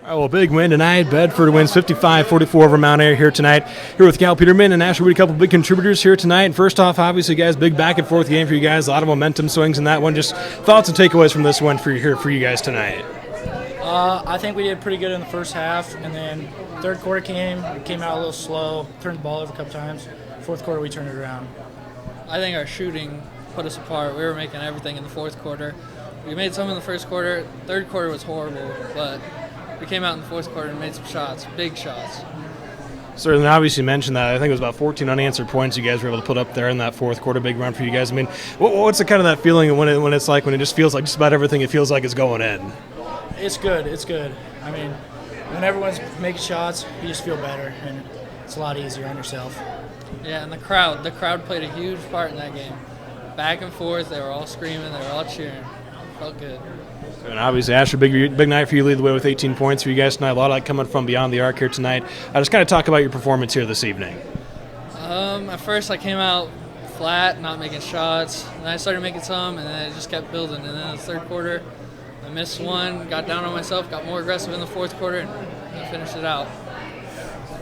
All right, well, big win tonight. Bedford wins 55-44 over Mount Airy here tonight. Here with Cal Peterman and Asher Weed, a couple big contributors here tonight. And first off, obviously, guys, big back and forth game for you guys. A lot of momentum swings in that one. Just thoughts and takeaways from this one for you guys tonight. I think we did pretty good in the first half, and then third quarter came out a little slow, turned the ball over a couple times. Fourth quarter, we turned it around. I think our shooting put us apart. We were making everything in the fourth quarter. We made some in the first quarter. Third quarter was horrible, but we came out in the fourth quarter and made some shots, big shots. Certainly, obviously, you mentioned that. I think it was about 14 unanswered points you guys were able to put up there in that fourth quarter. Big run for you guys. I mean, what's the kind of that feeling when it's like when it just feels like just about everything it feels like is going in? It's good. It's good. I mean, when everyone's making shots, you just feel better, and it's a lot easier on yourself. Yeah, and the crowd played a huge part in that game. Back and forth, they were all screaming, they were all cheering. Felt good. And obviously, Asher, big night for you. Lead the way with 18 points for you guys tonight. A lot of that coming from beyond the arc here tonight. Just kind of talk about your performance here this evening. At first, I came out flat, not making shots. And I started making some, and then it just kept building. And then in the third quarter, I missed one, got down on myself, got more aggressive in the fourth quarter, and I finished it out.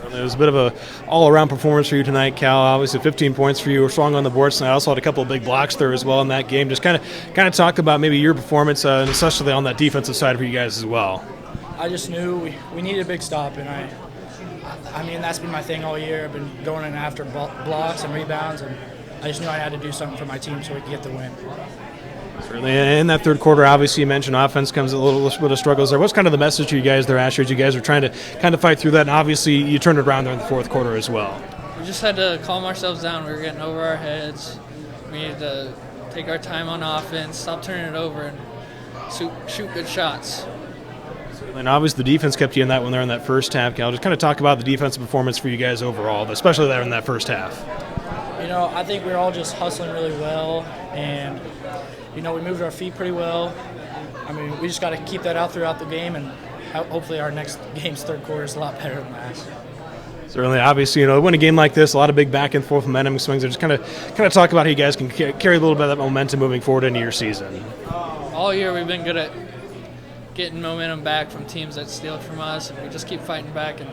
It was a bit of an all-around performance for you tonight, Cal. Obviously, 15 points for you. Were strong on the boards tonight. Also had a couple of big blocks there as well in that game. Just kind of talk about maybe your performance, and especially on that defensive side for you guys as well. I just knew we needed a big stop, and I mean that's been my thing all year. I've been going in after blocks and rebounds, and I just knew I had to do something for my team so we could get the win. Certainly. In that third quarter, obviously, you mentioned offense comes a little bit of struggles there. What's kind of the message to you guys there, Asher, as you guys are trying to kind of fight through that, and obviously you turned it around there in the fourth quarter as well? We just had to calm ourselves down. We were getting over our heads. We needed to take our time on offense, stop turning it over, and shoot good shots. And obviously the defense kept you in that one there in that first half, Cal. Just kind of talk about the defensive performance for you guys overall, especially there in that first half. I think we were all just hustling really well, and we moved our feet pretty well. I mean, we just got to keep that out throughout the game, and hopefully our next game's third quarter is a lot better than last. Certainly, obviously, win a game like this, a lot of big back and forth momentum swings. Just kind of talk about how you guys can carry a little bit of that momentum moving forward into your season. All year we've been good at getting momentum back from teams that steal it from us, and we just keep fighting back. And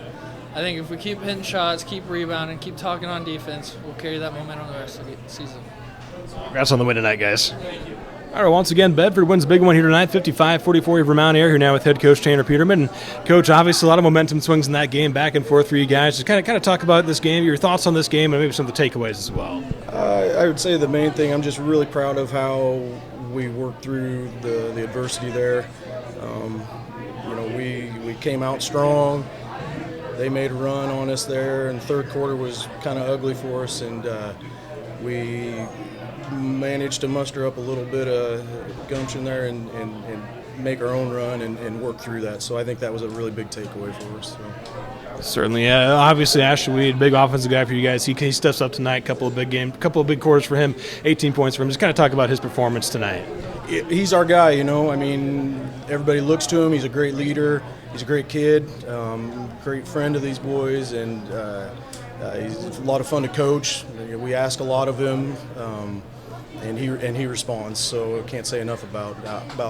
I think if we keep hitting shots, keep rebounding, keep talking on defense, we'll carry that momentum the rest of the season. Congrats on the win tonight, guys. All right, once again, Bedford wins a big one here tonight, 55-44 over Mount Airy, here now with head coach Tanner Peterman. And Coach, obviously a lot of momentum swings in that game, back and forth for you guys. Just kind of talk about this game, your thoughts on this game, and maybe some of the takeaways as well. I would say the main thing, I'm just really proud of how we worked through the adversity there. We came out strong. They made a run on us there, and the third quarter was kind of ugly for us, and we managed to muster up a little bit of gumption there and make our own run and work through that. So I think that was a really big takeaway for us. So. Certainly, yeah. Obviously, Asher Weed, big offensive guy for you guys. He steps up tonight. Couple of big quarters for him. 18 points for him. Just kind of talk about his performance tonight. He's our guy, I mean, everybody looks to him. He's a great leader. He's a great kid, great friend of these boys, and he's a lot of fun to coach. We ask a lot of him. And he responds, so I can't say enough about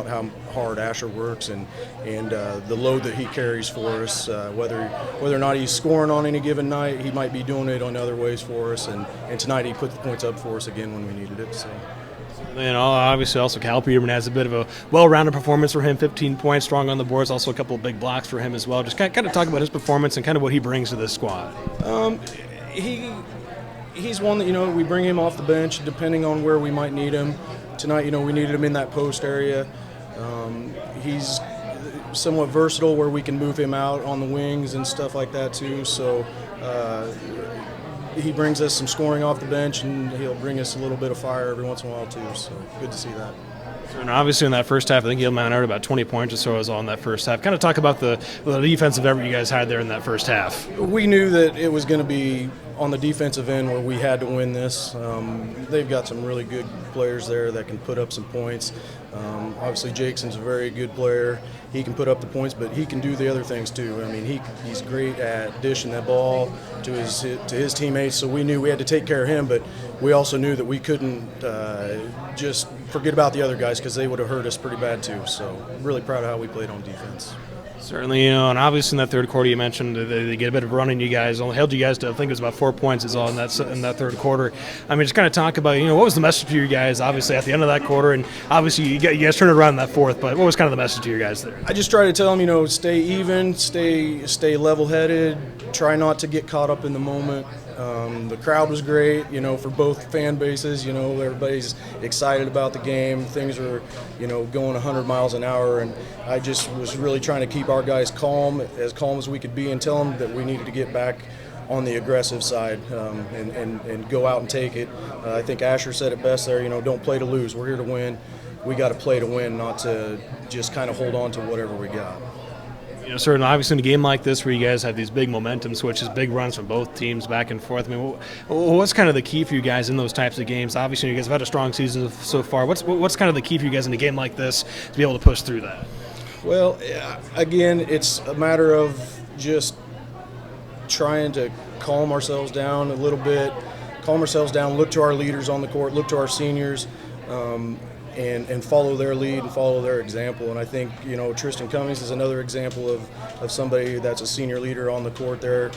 how hard Asher works and the load that he carries for us. Whether or not he's scoring on any given night, he might be doing it on other ways for us. And tonight he put the points up for us again when we needed it. So. And obviously also Cal Peterman has a bit of a well-rounded performance for him, 15 points, strong on the boards, also a couple of big blocks for him as well. Just kind of talk about his performance and kind of what he brings to this squad. He's one that, we bring him off the bench depending on where we might need him. Tonight, we needed him in that post area. He's somewhat versatile where we can move him out on the wings and stuff like that too. So he brings us some scoring off the bench, and he'll bring us a little bit of fire every once in a while too. So good to see that. And obviously in that first half, I think he amounted about 20 points or so as well in that first half. Kind of talk about the defensive effort you guys had there in that first half. We knew that it was going to be on the defensive end where we had to win this. They've got some really good players there that can put up some points. Obviously, Jakeson's a very good player. He can put up the points, but he can do the other things too. I mean, he's great at dishing that ball to his teammates. So we knew we had to take care of him, but we also knew that we couldn't just forget about the other guys because they would have hurt us pretty bad too. So I'm really proud of how we played on defense. Certainly, and obviously in that third quarter you mentioned they get a bit of running. You guys only held you guys to, I think it was about 4 points is all in that third quarter. I mean, just kind of talk about, what was the message to you guys, obviously, at the end of that quarter, and obviously you guys turned it around in that fourth, but what was kind of the message to you guys there? I just try to tell them, stay even, stay level-headed, try not to get caught up in the moment. The crowd was great, for both fan bases. Everybody's excited about the game. Things are, going 100 miles an hour, and I just was really trying to keep our guys calm as we could be, and tell them that we needed to get back on the aggressive side and go out and take it. I think Asher said it best there. Don't play to lose. We're here to win. We got to play to win, not to just kind of hold on to whatever we got. Certainly, obviously in a game like this where you guys have these big momentum switches, big runs from both teams back and forth, I mean, what's kind of the key for you guys in those types of games? Obviously, you guys have had a strong season so far. What's kind of the key for you guys in a game like this to be able to push through that? Well, again, it's a matter of just trying to calm ourselves down a little bit, look to our leaders on the court, look to our seniors, and follow their lead and follow their example. And I think, Tristan Cummings is another example of somebody that's a senior leader on the court there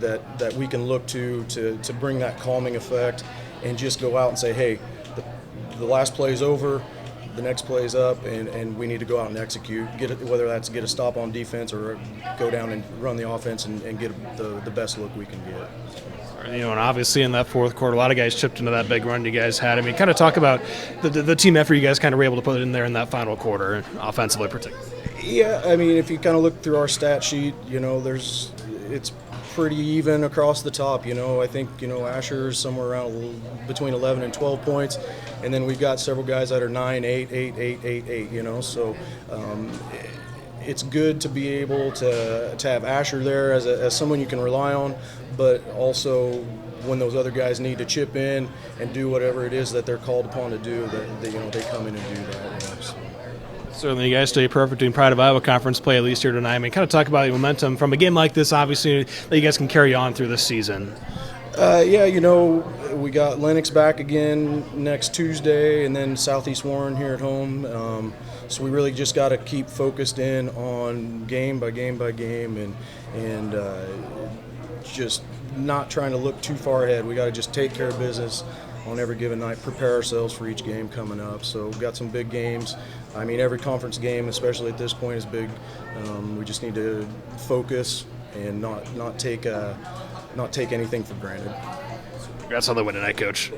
that we can look to bring that calming effect and just go out and say, hey, the last play is over, the next play is up, and we need to go out and execute, whether that's get a stop on defense or go down and run the offense and get the best look we can get. And obviously in that fourth quarter, a lot of guys chipped into that big run you guys had. I mean, kind of talk about the team effort you guys kind of were able to put in there in that final quarter, offensively particularly. Yeah, I mean, if you kind of look through our stat sheet, it's pretty even across the top. I think, Asher's somewhere around between 11 and 12 points, and then we've got several guys that are 9, 8, 8, 8, 8, 8, so it's good to be able to have Asher there as someone you can rely on, but also when those other guys need to chip in and do whatever it is that they're called upon to do, that they come in and do that. So. Certainly, you guys stay perfect in Pride of Iowa Conference play at least here tonight. I mean, kind of talk about the momentum from a game like this, obviously, that you guys can carry on through this season. We got Lennox back again next Tuesday, and then Southeast Warren here at home. So we really just got to keep focused in on game by game by game, and just not trying to look too far ahead. We got to just take care of business on every given night, prepare ourselves for each game coming up. So we've got some big games. I mean, every conference game, especially at this point, is big. We just need to focus and not take anything for granted. Congrats on the win tonight, Coach.